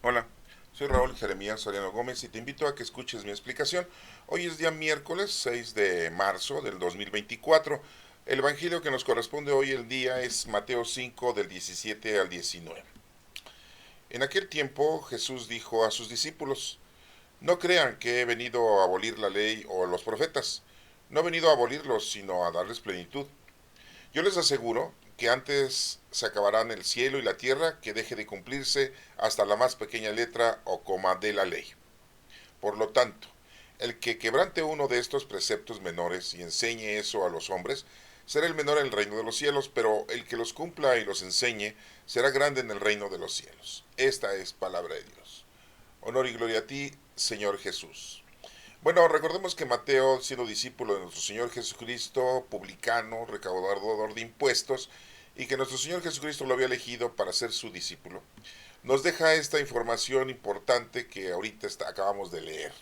Hola, soy Raúl Jeremías Soriano Gómez y te invito a que escuches mi explicación. Hoy es día miércoles 6 de marzo del 2024. El evangelio que nos corresponde hoy el día es Mateo 5 del 17 al 19. En aquel tiempo Jesús dijo a sus discípulos: No crean que he venido a abolir la ley o los profetas. No he venido a abolirlos, sino a darles plenitud. Yo les aseguro que antes se acabarán el cielo y la tierra que deje de cumplirse hasta la más pequeña letra o coma de la ley. Por lo tanto, el que quebrante uno de estos preceptos menores y enseñe eso a los hombres, será el menor en el reino de los cielos, pero el que los cumpla y los enseñe será grande en el reino de los cielos. Esta es palabra de Dios. Honor y gloria a ti, Señor Jesús. Bueno, recordemos que Mateo, siendo discípulo de nuestro Señor Jesucristo, publicano, recaudador de impuestos, y que nuestro Señor Jesucristo lo había elegido para ser su discípulo, nos deja esta información importante que ahorita acabamos de leer,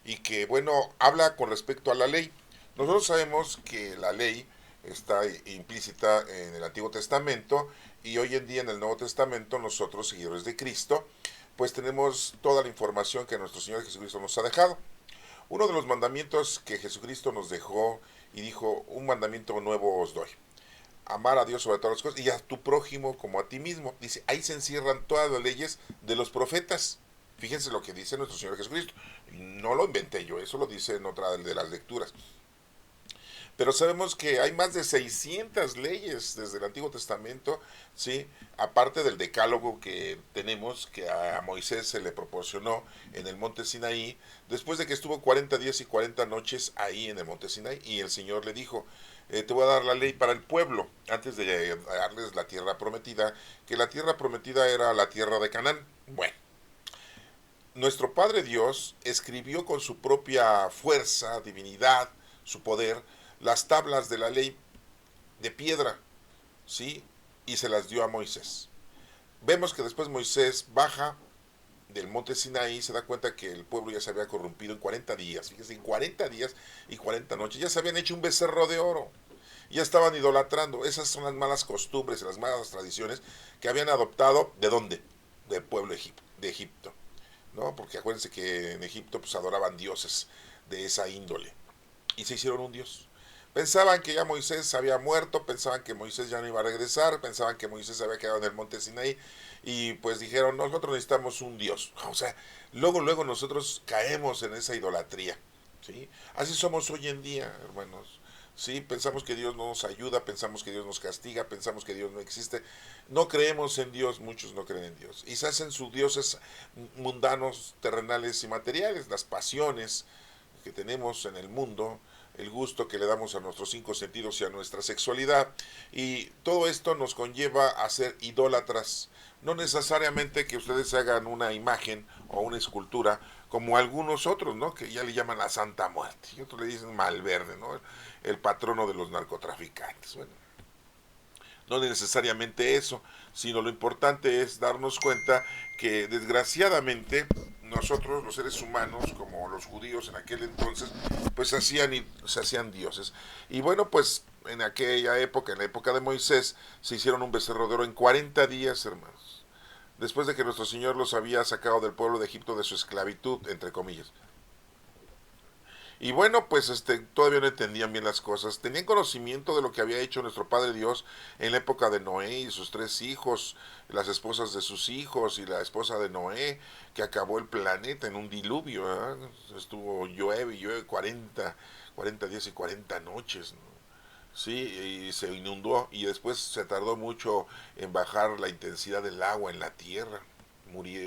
y que, bueno, habla con respecto a la ley. Nosotros sabemos que la ley está implícita en el Antiguo Testamento, y hoy en día en el Nuevo Testamento nosotros, seguidores de Cristo, pues tenemos toda la información que nuestro Señor Jesucristo nos ha dejado. Uno de los mandamientos que Jesucristo nos dejó y dijo: un mandamiento nuevo os doy: amar a Dios sobre todas las cosas y a tu prójimo como a ti mismo. Dice, ahí se encierran todas las leyes de los profetas. Fíjense lo que dice nuestro Señor Jesucristo. No lo inventé yo, eso lo dice en otra de las lecturas. Pero sabemos que hay más de 600 leyes desde el Antiguo Testamento, ¿sí? Aparte del decálogo que tenemos, que a Moisés se le proporcionó en el monte Sinaí, después de que estuvo 40 días y 40 noches ahí en el monte Sinaí, y el Señor le dijo, te voy a dar la ley para el pueblo, antes de darles la tierra prometida, que la tierra prometida era la tierra de Canaán. Bueno, nuestro Padre Dios escribió con su propia fuerza, divinidad, su poder, las tablas de la ley de piedra, ¿sí? Y se las dio a Moisés. Vemos que después Moisés baja del monte Sinaí y se da cuenta que el pueblo ya se había corrompido en 40 días. Fíjense, en 40 días y 40 noches ya se habían hecho un becerro de oro. Ya estaban idolatrando. Esas son las malas costumbres, las malas tradiciones que habían adoptado. ¿De dónde? Del pueblo de Egipto. ¿No? Porque acuérdense que en Egipto pues adoraban dioses de esa índole y se hicieron un dios. Pensaban que ya Moisés había muerto, pensaban que Moisés ya no iba a regresar, pensaban que Moisés se había quedado en el monte Sinaí y pues dijeron, nosotros necesitamos un dios. O sea, luego nosotros caemos en esa idolatría, ¿sí? Así somos hoy en día, hermanos. Sí, pensamos que Dios no nos ayuda, pensamos que Dios nos castiga, pensamos que Dios no existe. No creemos en Dios, muchos no creen en Dios. Y se hacen sus dioses mundanos, terrenales y materiales, las pasiones que tenemos en el mundo, el gusto que le damos a nuestros cinco sentidos y a nuestra sexualidad. Y todo esto nos conlleva a ser idólatras. No necesariamente que ustedes hagan una imagen o una escultura como algunos otros, ¿no? Que ya le llaman la Santa Muerte. Y otros le dicen Malverde, ¿no? El patrono de los narcotraficantes. Bueno, no necesariamente eso, sino lo importante es darnos cuenta que desgraciadamente nosotros los seres humanos, como los judíos en aquel entonces, pues se hacían dioses. Y bueno, pues en aquella época, en la época de Moisés, se hicieron un becerro de oro en 40 días, hermanos, después de que nuestro Señor los había sacado del pueblo de Egipto de su esclavitud, entre comillas. Y bueno, pues todavía no entendían bien las cosas. Tenían conocimiento de lo que había hecho nuestro Padre Dios en la época de Noé y sus tres hijos, las esposas de sus hijos y la esposa de Noé, que acabó el planeta en un diluvio. ¿Eh? Estuvo llueve y llueve 40 días y 40 noches, ¿no? Sí, y se inundó y después se tardó mucho en bajar la intensidad del agua en la tierra.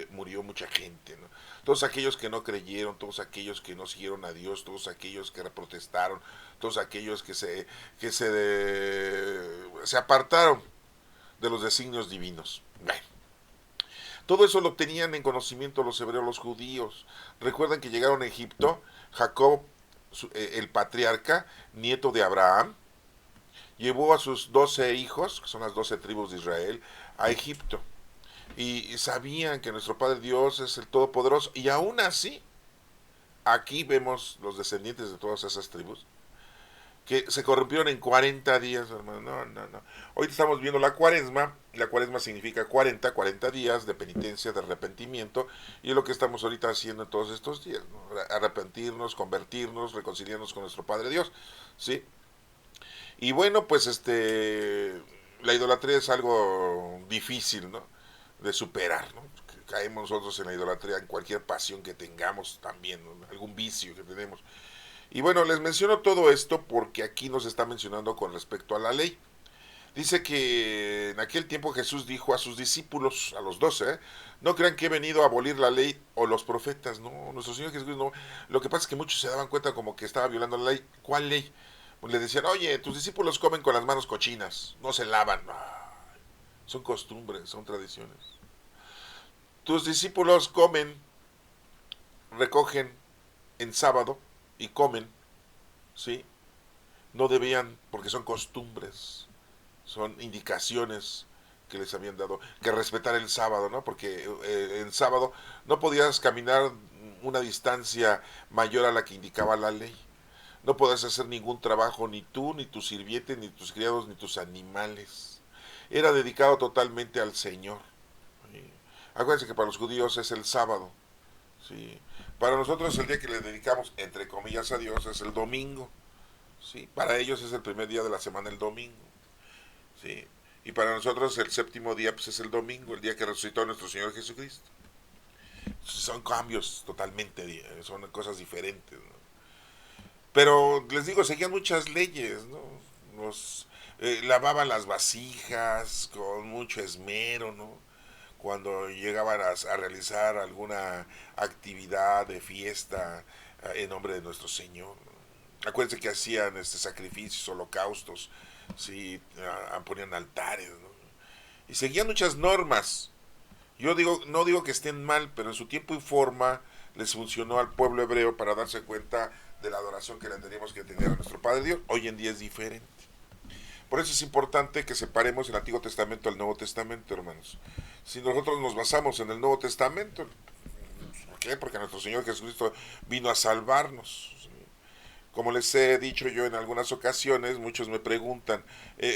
Murió mucha gente, ¿no? Todos aquellos que no creyeron, todos aquellos que no siguieron a Dios, todos aquellos que protestaron, todos aquellos se apartaron de los designios divinos. Bueno, todo eso lo tenían en conocimiento los hebreos, los judíos. Recuerdan que llegaron a Egipto, Jacob, el patriarca, nieto de Abraham, llevó a sus 12 hijos, que son las 12 tribus de Israel, a Egipto. Y sabían que nuestro Padre Dios es el Todopoderoso. Y aún así, aquí vemos los descendientes de todas esas tribus, que se corrompieron en 40 días, hermano. No, no, no. Hoy estamos viendo la cuaresma, y la cuaresma significa 40 días de penitencia, de arrepentimiento, y es lo que estamos ahorita haciendo en todos estos días, ¿no? Arrepentirnos, convertirnos, reconciliarnos con nuestro Padre Dios, ¿sí? Y bueno, pues la idolatría es algo difícil, ¿no? De superar, ¿no? Caemos nosotros en la idolatría, en cualquier pasión que tengamos también, ¿no? Algún vicio que tenemos. Y bueno, les menciono todo esto porque aquí nos está mencionando con respecto a la ley. Dice que en aquel tiempo Jesús dijo a sus discípulos, a los 12, no crean que he venido a abolir la ley o los profetas, no, nuestro Señor Jesús no. Lo que pasa es que muchos se daban cuenta como que estaba violando la ley. ¿Cuál ley? Pues le decían, oye, tus discípulos comen con las manos cochinas, no se lavan. Ay, son costumbres, son tradiciones. Tus discípulos comen, recogen en sábado y comen, ¿sí? No debían, porque son costumbres, son indicaciones que les habían dado, que respetar el sábado, ¿no? Porque en sábado no podías caminar una distancia mayor a la que indicaba la ley. No podías hacer ningún trabajo, ni tú, ni tu sirviente, ni tus criados, ni tus animales. Era dedicado totalmente al Señor. ¿Sí? Acuérdense que para los judíos es el sábado. ¿Sí? Para nosotros el día que le dedicamos, entre comillas, a Dios es el domingo. ¿Sí? Para ellos es el primer día de la semana, el domingo. ¿Sí? Y para nosotros el séptimo día pues es el domingo, el día que resucitó nuestro Señor Jesucristo. Son cambios totalmente, son cosas diferentes, ¿no? Pero les digo, seguían muchas leyes, ¿no? Nos lavaban las vasijas con mucho esmero, ¿no? Cuando llegaban a realizar alguna actividad de fiesta en nombre de nuestro Señor. Acuérdense que hacían sacrificios, holocaustos, sí, ponían altares, ¿no? Y seguían muchas normas. Yo digo, no digo que estén mal, pero en su tiempo y forma les funcionó al pueblo hebreo para darse cuenta de la adoración que le teníamos que tener a nuestro Padre Dios. Hoy en día es diferente. Por eso es importante que separemos el Antiguo Testamento del Nuevo Testamento, hermanos. Si nosotros nos basamos en el Nuevo Testamento, ¿por qué? Porque nuestro Señor Jesucristo vino a salvarnos. Como les he dicho yo en algunas ocasiones, muchos me preguntan,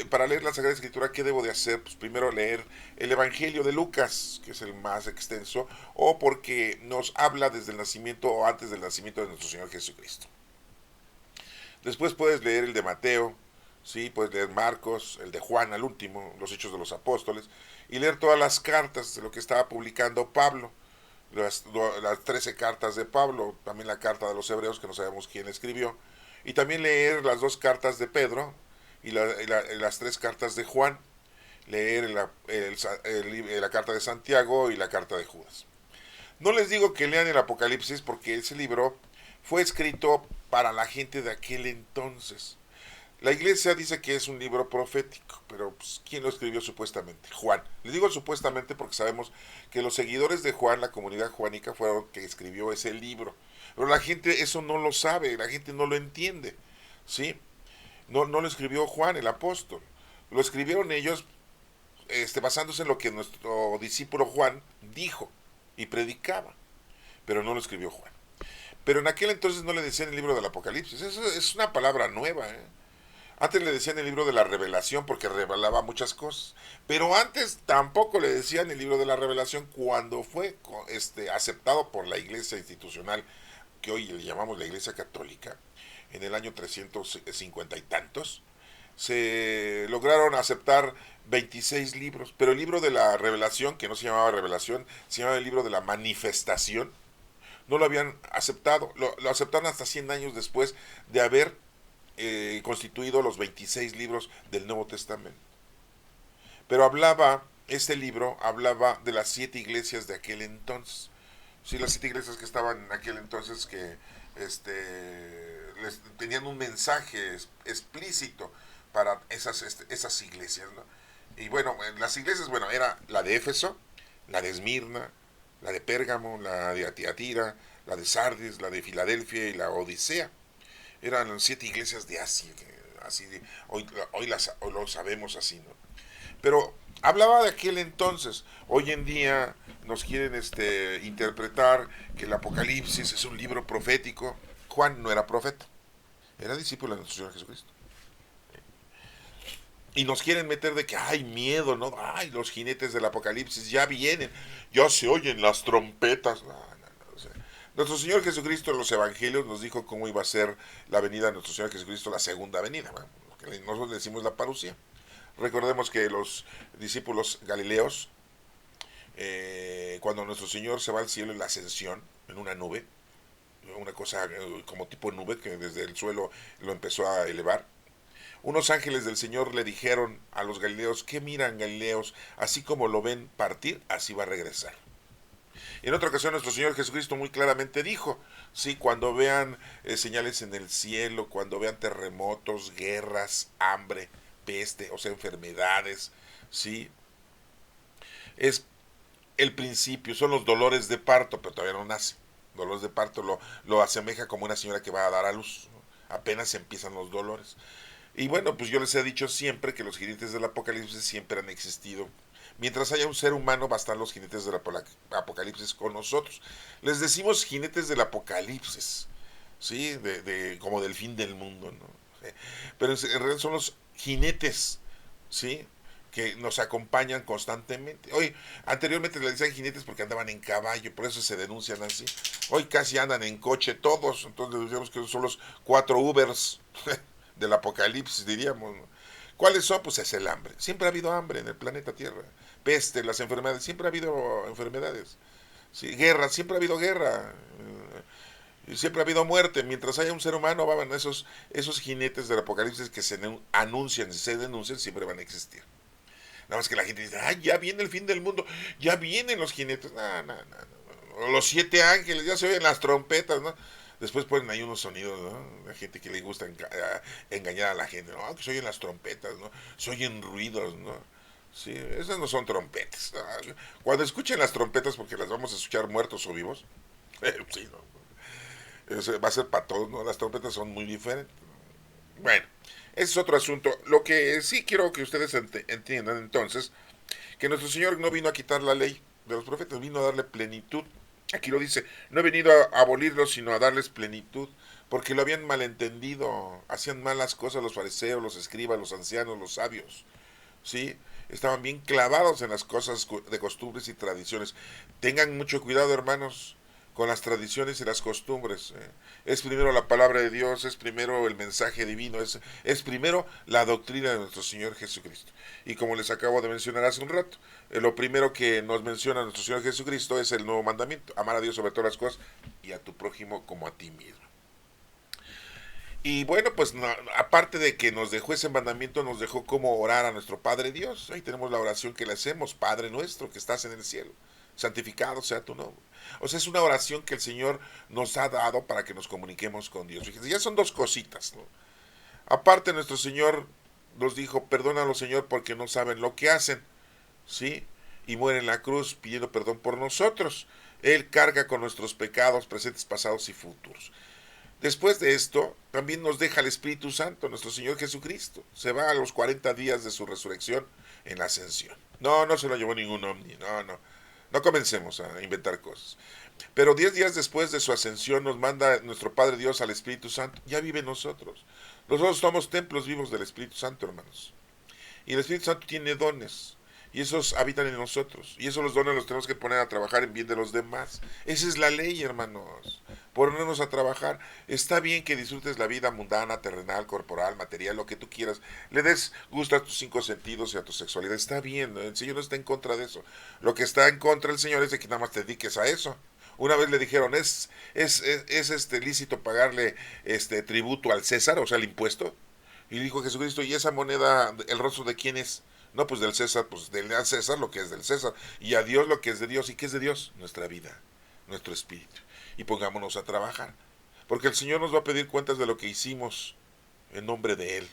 para leer la Sagrada Escritura, ¿qué debo de hacer? Pues primero leer el Evangelio de Lucas, que es el más extenso, o porque nos habla desde el nacimiento o antes del nacimiento de nuestro Señor Jesucristo. Después puedes leer el de Mateo, ¿sí? Puedes leer Marcos, el de Juan al último, los Hechos de los Apóstoles, y leer todas las cartas de lo que estaba publicando Pablo. Las 13 cartas de Pablo, también la carta de los Hebreos, que no sabemos quién escribió, y también leer las 2 cartas de Pedro y las 3 cartas de Juan, leer la carta de Santiago y la carta de Judas. No les digo que lean el Apocalipsis porque ese libro fue escrito para la gente de aquel entonces. La iglesia dice que es un libro profético, pero pues, ¿quién lo escribió supuestamente? Juan. Les digo supuestamente porque sabemos que los seguidores de Juan, la comunidad juanica, fueron que escribió ese libro. Pero la gente eso no lo sabe, la gente no lo entiende, ¿sí? No lo escribió Juan, el apóstol. Lo escribieron ellos basándose en lo que nuestro discípulo Juan dijo y predicaba, pero no lo escribió Juan. Pero en aquel entonces no le decían el libro del Apocalipsis, eso es una palabra nueva, ¿eh? Antes le decían el libro de la revelación porque revelaba muchas cosas. Pero antes tampoco le decían el libro de la revelación cuando fue aceptado por la iglesia institucional, que hoy le llamamos la iglesia católica, en el año 350 y tantos. Se lograron aceptar 26 libros, pero el libro de la revelación, que no se llamaba revelación, se llamaba el libro de la manifestación, no lo habían aceptado. Lo aceptaron hasta 100 años después de haber constituido los 26 libros del Nuevo Testamento. Pero este libro hablaba de las 7 iglesias de aquel entonces. Sí, las 7 iglesias que estaban en aquel entonces que tenían un mensaje explícito para esas iglesias, ¿no? Y bueno, las iglesias, bueno, era la de Éfeso, la de Esmirna, la de Pérgamo, la de Tiatira, la de Sardis, la de Filadelfia y la Odisea. Eran 7 iglesias de Asia, así hoy lo sabemos así, ¿no? Pero hablaba de aquel entonces. Hoy en día nos quieren interpretar que el Apocalipsis es un libro profético. Juan no era profeta, era discípulo de nuestro Señor Jesucristo. y nos quieren meter de que hay miedo, ¿no? Ay, los jinetes del apocalipsis ya vienen, ya se oyen las trompetas. No, no, no, o sea, nuestro Señor Jesucristo en los evangelios nos dijo cómo iba a ser la venida de nuestro Señor Jesucristo, la segunda venida, bueno, lo que nosotros le decimos la parucía. Recordemos que los discípulos galileos, cuando nuestro Señor se va al cielo en la ascensión, en una nube, una cosa como tipo nube que desde el suelo lo empezó a elevar, unos ángeles del Señor le dijeron a los galileos: ¿qué miran, Galileos? Así como lo ven partir, así va a regresar. Y en otra ocasión nuestro Señor Jesucristo muy claramente dijo, sí, cuando vean señales en el cielo, cuando vean terremotos, guerras, hambre, peste, o sea, enfermedades, sí, es el principio, son los dolores de parto, pero todavía no nace. Dolores de parto lo asemeja como una señora que va a dar a luz, ¿no? Apenas empiezan los dolores. Y bueno, pues yo les he dicho siempre que los jinetes del apocalipsis siempre han existido. Mientras haya un ser humano, va a estar los jinetes del apocalipsis con nosotros. Les decimos jinetes del apocalipsis, ¿sí? Como del fin del mundo, ¿no? Pero en realidad son los jinetes, ¿sí? Que nos acompañan constantemente. Hoy, anteriormente les decían jinetes porque andaban en caballo, por eso se denuncian así. Hoy casi andan en coche todos, entonces decíamos que son los 4 Ubers del apocalipsis, diríamos, ¿no? ¿Cuáles son? Pues es el hambre. Siempre ha habido hambre en el planeta Tierra. Peste, las enfermedades, siempre ha habido enfermedades. Sí, guerra, siempre ha habido guerra. Y siempre ha habido muerte. Mientras haya un ser humano, van esos jinetes del apocalipsis que se anuncian y se denuncian, siempre van a existir. Nada más que la gente dice: ay, ya viene el fin del mundo, ya vienen los jinetes. No, no, no, no. Los 7 ángeles, ya se oyen las trompetas, ¿no? Después ponen ahí unos sonidos, ¿no? La gente que le gusta engañar a la gente, ¿no? Que se oyen las trompetas, ¿no? Se oyen ruidos, ¿no? Sí, esas no son trompetas, ¿no? Cuando escuchen las trompetas, porque las vamos a escuchar muertos o vivos, sí, ¿no? Eso va a ser para todos, ¿no? Las trompetas son muy diferentes. Bueno, ese es otro asunto. Lo que sí quiero que ustedes entiendan entonces, que nuestro Señor no vino a quitar la ley de los profetas, vino a darle plenitud. Aquí lo dice: no he venido a abolirlos, sino a darles plenitud, porque lo habían malentendido, hacían malas cosas los fariseos, los escribas, los ancianos, los sabios, ¿sí? Estaban bien clavados en las cosas de costumbres y tradiciones. Tengan mucho cuidado, hermanos, con las tradiciones y las costumbres. Es primero la palabra de Dios, es primero el mensaje divino, es primero la doctrina de nuestro Señor Jesucristo. Y como les acabo de mencionar hace un rato, lo primero que nos menciona nuestro Señor Jesucristo es el nuevo mandamiento: amar a Dios sobre todas las cosas y a tu prójimo como a ti mismo. Y bueno, pues no, aparte de que nos dejó ese mandamiento, nos dejó cómo orar a nuestro Padre Dios. Ahí tenemos la oración que le hacemos: Padre nuestro que estás en el cielo, santificado sea tu nombre. O sea, es una oración que el Señor nos ha dado para que nos comuniquemos con Dios. Fíjense, ya son dos cositas, ¿no? Aparte, nuestro Señor nos dijo: perdónalo, Señor, porque no saben lo que hacen, ¿sí? Y muere en la cruz pidiendo perdón por nosotros. Él carga con nuestros pecados presentes, pasados y futuros. Después de esto, también nos deja el Espíritu Santo, nuestro Señor Jesucristo. Se va a los 40 días de su resurrección en la ascensión. No, no se lo llevó ningún ovni, no, no. No comencemos a inventar cosas. Pero 10 días después de su ascensión nos manda nuestro Padre Dios al Espíritu Santo. Ya vive en nosotros. Nosotros somos templos vivos del Espíritu Santo, hermanos. Y el Espíritu Santo tiene dones. Y esos habitan en nosotros. Y esos los dones los tenemos que poner a trabajar en bien de los demás. Esa es la ley, hermanos. Ponernos a trabajar. Está bien que disfrutes la vida mundana, terrenal, corporal, material, lo que tú quieras. Le des gusto a tus 5 sentidos y a tu sexualidad. Está bien, ¿no? El Señor no está en contra de eso. Lo que está en contra del Señor es de que nada más te dediques a eso. Una vez le dijeron: es lícito pagarle tributo al César, o sea, el impuesto. Y dijo Jesucristo: ¿y esa moneda, el rostro de quién es? No, pues del César. Pues del César lo que es del César, y a Dios lo que es de Dios. ¿Y qué es de Dios? Nuestra vida, nuestro espíritu. Y pongámonos a trabajar, porque el Señor nos va a pedir cuentas de lo que hicimos en nombre de Él,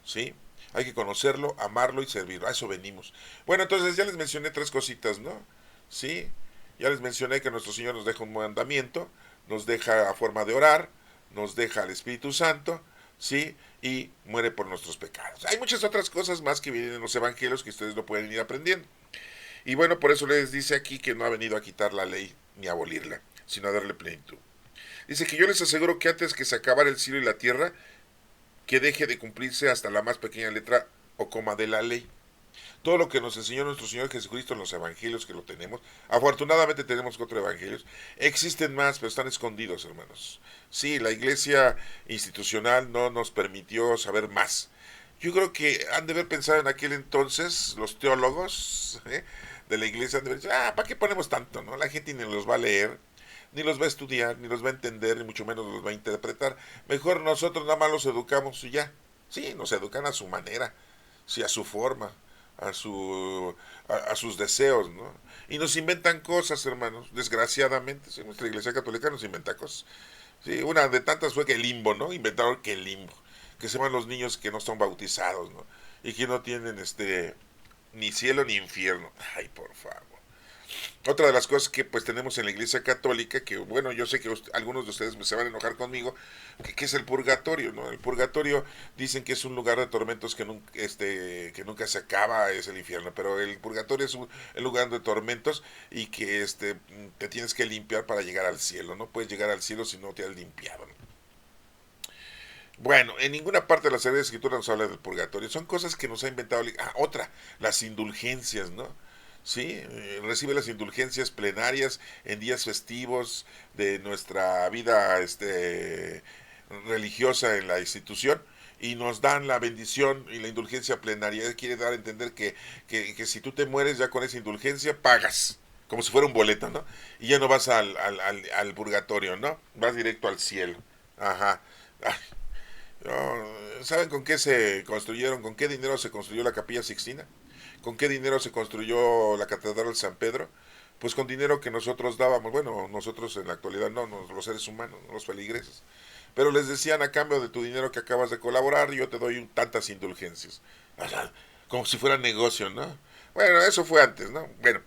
¿sí? Hay que conocerlo, amarlo y servirlo. A eso venimos. Bueno, entonces ya les mencioné 3 cositas, ¿no? ¿Sí? Ya les mencioné que nuestro Señor nos deja un mandamiento, nos deja a forma de orar, nos deja al Espíritu Santo, ¿sí? Y muere por nuestros pecados. Hay muchas otras cosas más que vienen en los evangelios que ustedes lo pueden ir aprendiendo. Y bueno, por eso les dice aquí que no ha venido a quitar la ley ni a abolirla, sino a darle plenitud. Dice que yo les aseguro que antes que se acabara el cielo y la tierra, que deje de cumplirse hasta la más pequeña letra o coma de la ley. Todo lo que nos enseñó nuestro Señor Jesucristo en los evangelios que lo tenemos, afortunadamente tenemos 4 evangelios, existen más, pero están escondidos, hermanos. Sí, la iglesia institucional no nos permitió saber más. Yo creo que han de haber pensado en aquel entonces los teólogos de la iglesia, han de haber dicho, ¿para qué ponemos tanto? ¿No? La gente ni los va a leer, ni los va a estudiar, ni los va a entender, ni mucho menos los va a interpretar. Mejor nosotros nada más los educamos y ya. Sí, nos educan a su manera, sí, a su forma, a sus deseos, ¿no? Y nos inventan cosas, hermanos, desgraciadamente. Sí, nuestra iglesia católica nos inventa cosas. Sí, una de tantas fue que el limbo, ¿no? Inventaron que el limbo, que se van los niños que no están bautizados, ¿no? Y que no tienen ni cielo ni infierno. Ay, por favor. Otra de las cosas que pues tenemos en la iglesia católica, que bueno, yo sé que algunos de ustedes se van a enojar conmigo, que es el purgatorio, ¿no? El purgatorio dicen que es un lugar de tormentos que nunca se acaba, es el infierno, pero el purgatorio es un lugar de tormentos y que te tienes que limpiar para llegar al cielo, no puedes llegar al cielo si no te has limpiado, ¿no? Bueno, en ninguna parte de la Sagrada Escritura nos habla del purgatorio. Son cosas que nos ha inventado. Otra, las indulgencias, ¿no? Sí, recibe las indulgencias plenarias en días festivos de nuestra vida religiosa en la institución y nos dan la bendición y la indulgencia plenaria. Quiere dar a entender que si tú te mueres ya con esa indulgencia pagas, como si fuera un boleto, ¿no? Y ya no vas al purgatorio, ¿no? Vas directo al cielo. Ajá. Ay, no, ¿saben con qué se construyeron, con qué dinero se construyó la Capilla Sixtina? ¿Con qué dinero se construyó la Catedral de San Pedro? Pues con dinero que nosotros dábamos, bueno, nosotros en la actualidad no, los seres humanos, los feligreses. Pero les decían, a cambio de tu dinero que acabas de colaborar, yo te doy tantas indulgencias. O sea, como si fuera negocio, ¿no? Bueno, eso fue antes, ¿no? Bueno,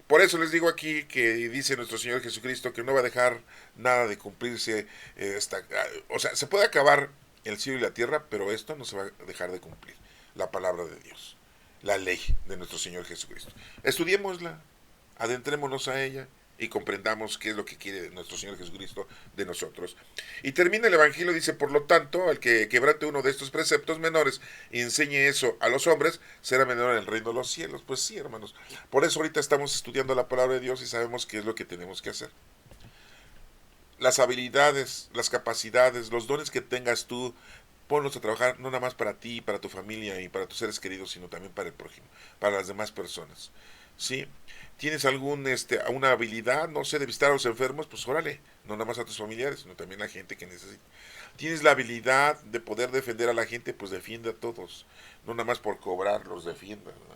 por eso les digo aquí que dice nuestro Señor Jesucristo que no va a dejar nada de cumplirse. O sea, se puede acabar el cielo y la tierra, pero esto no se va a dejar de cumplir. La palabra de Dios, la ley de nuestro Señor Jesucristo. Estudiémosla, adentrémonos a ella y comprendamos qué es lo que quiere nuestro Señor Jesucristo de nosotros. Y termina el Evangelio, dice, por lo tanto, el que quebrante uno de estos preceptos menores y enseñe eso a los hombres, será menor en el reino de los cielos. Pues sí, hermanos. Por eso ahorita estamos estudiando la palabra de Dios y sabemos qué es lo que tenemos que hacer. Las habilidades, las capacidades, los dones que tengas tú, ponlos a trabajar no nada más para ti, para tu familia y para tus seres queridos, sino también para el prójimo, para las demás personas. ¿Sí? ¿Tienes una habilidad, no sé, de visitar a los enfermos? Pues órale, no nada más a tus familiares, sino también a la gente que necesita. ¿Tienes la habilidad de poder defender a la gente? Pues defiende a todos, no nada más por cobrar, los defienda, ¿no?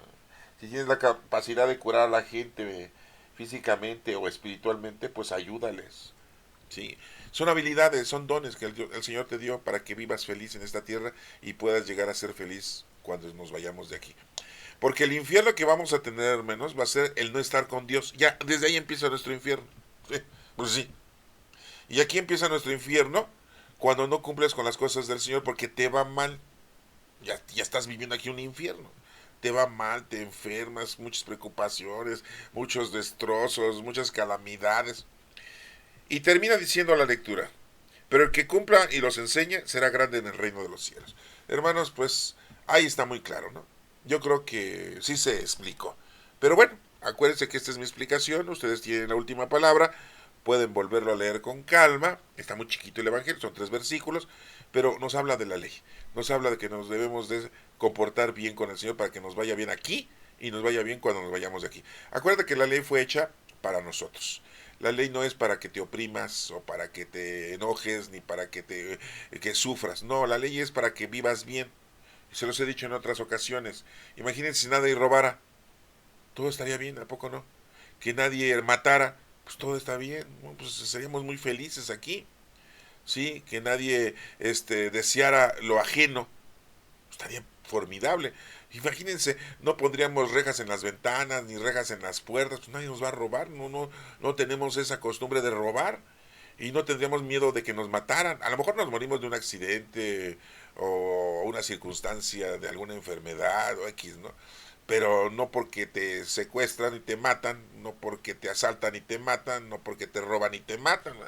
Si tienes la capacidad de curar a la gente físicamente o espiritualmente, pues ayúdales. ¿Sí? Son habilidades, son dones que el Señor te dio para que vivas feliz en esta tierra y puedas llegar a ser feliz cuando nos vayamos de aquí. Porque el infierno que vamos a tener, hermanos, va a ser el no estar con Dios. Ya, desde ahí empieza nuestro infierno. Sí, pues sí. Y aquí empieza nuestro infierno cuando no cumples con las cosas del Señor porque te va mal. Ya estás viviendo aquí un infierno. Te va mal, te enfermas, muchas preocupaciones, muchos destrozos, muchas calamidades. Y termina diciendo la lectura, pero el que cumpla y los enseñe será grande en el reino de los cielos. Hermanos, pues ahí está muy claro, ¿no? Yo creo que sí se explicó. Pero bueno, acuérdense que esta es mi explicación, ustedes tienen la última palabra, pueden volverlo a leer con calma, está muy chiquito el Evangelio, son 3 versículos, pero nos habla de la ley, nos habla de que nos debemos de comportar bien con el Señor para que nos vaya bien aquí y nos vaya bien cuando nos vayamos de aquí. Acuérdate que la ley fue hecha para nosotros. La ley no es para que te oprimas o para que te enojes ni para que sufras. No, la ley es para que vivas bien. Se los he dicho en otras ocasiones. Imagínense si nadie robara, todo estaría bien, ¿a poco no? Que nadie matara, pues todo está bien. Bueno, pues seríamos muy felices aquí. Sí, que nadie deseara lo ajeno, estaría formidable. Imagínense, no pondríamos rejas en las ventanas ni rejas en las puertas, pues nadie nos va a robar, no tenemos esa costumbre de robar y no tendríamos miedo de que nos mataran. A lo mejor nos morimos de un accidente o una circunstancia de alguna enfermedad o X, ¿no? Pero no porque te secuestran y te matan, no porque te asaltan y te matan, no porque te roban y te matan, ¿no?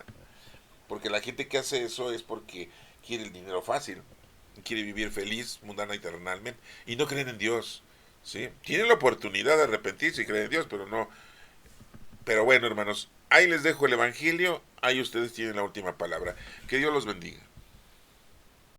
Porque la gente que hace eso es porque quiere el dinero fácil. quiere vivir feliz, mundana y terrenalmente, y no creen en Dios, ¿sí? Tienen la oportunidad de arrepentirse y creer en Dios, pero no. Pero bueno, hermanos, ahí les dejo el Evangelio, ahí ustedes tienen la última palabra. Que Dios los bendiga.